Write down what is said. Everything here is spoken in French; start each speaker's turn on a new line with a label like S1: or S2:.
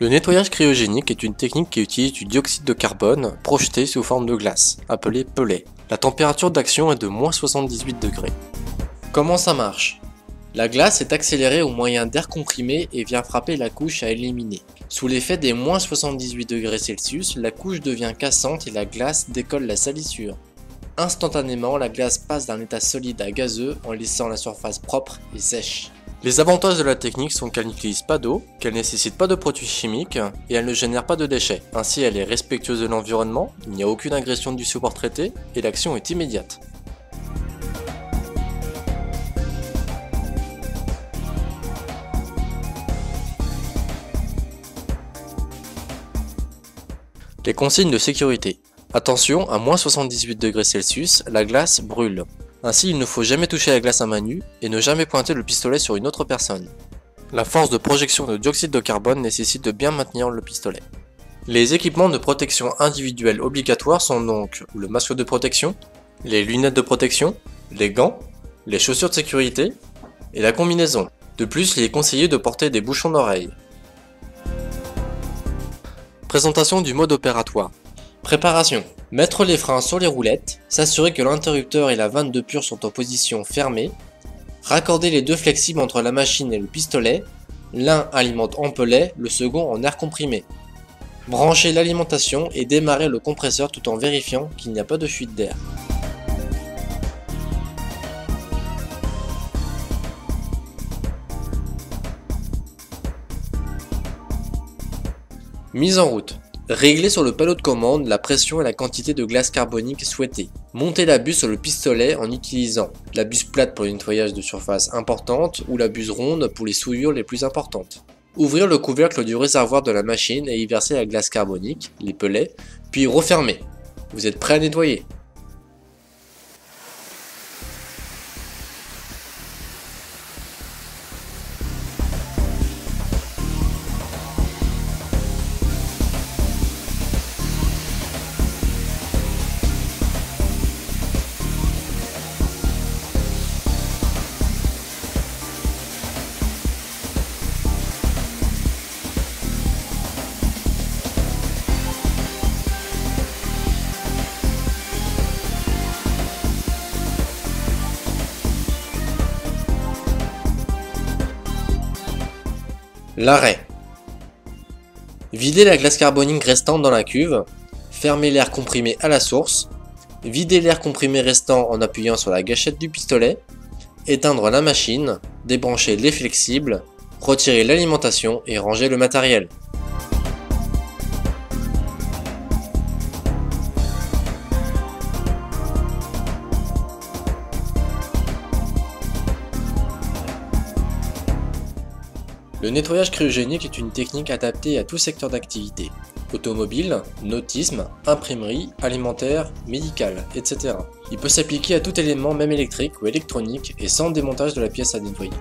S1: Le nettoyage cryogénique est une technique qui utilise du dioxyde de carbone projeté sous forme de glace, appelée pellet. La température d'action est de -78 degrés. Comment ça marche? La glace est accélérée au moyen d'air comprimé et vient frapper la couche à éliminer. Sous l'effet des -78 degrés Celsius, la couche devient cassante et la glace décolle la salissure. Instantanément, la glace passe d'un état solide à gazeux en laissant la surface propre et sèche. Les avantages de la technique sont qu'elle n'utilise pas d'eau, qu'elle ne nécessite pas de produits chimiques et elle ne génère pas de déchets. Ainsi, elle est respectueuse de l'environnement, il n'y a aucune agression du support traité et l'action est immédiate. Les consignes de sécurité. Attention, à -78 degrés Celsius, la glace brûle. Ainsi, il ne faut jamais toucher la glace à main nue et ne jamais pointer le pistolet sur une autre personne. La force de projection de dioxyde de carbone nécessite de bien maintenir le pistolet. Les équipements de protection individuels obligatoires sont donc le masque de protection, les lunettes de protection, les gants, les chaussures de sécurité et la combinaison. De plus, il est conseillé de porter des bouchons d'oreille. Présentation du mode opératoire. Préparation. Mettre les freins sur les roulettes, s'assurer que l'interrupteur et la vanne de pur sont en position fermée, raccorder les deux flexibles entre la machine et le pistolet, l'un alimente en pellet, le second en air comprimé. Brancher l'alimentation et démarrer le compresseur tout en vérifiant qu'il n'y a pas de fuite d'air. Mise en route. Réglez sur le panneau de commande la pression et la quantité de glace carbonique souhaitée. Montez la buse sur le pistolet en utilisant la buse plate pour le nettoyage de surface importante ou la buse ronde pour les souillures les plus importantes. Ouvrir le couvercle du réservoir de la machine et y verser la glace carbonique, les pellets, puis refermer. Vous êtes prêt à nettoyer. L'arrêt. Videz la glace carbonique restante dans la cuve, fermez l'air comprimé à la source, videz l'air comprimé restant en appuyant sur la gâchette du pistolet, éteindre la machine, débrancher les flexibles, retirer l'alimentation et ranger le matériel. Le nettoyage cryogénique est une technique adaptée à tout secteur d'activité. Automobile, nautisme, imprimerie, alimentaire, médical, etc. Il peut s'appliquer à tout élément même électrique ou électronique et sans démontage de la pièce à nettoyer.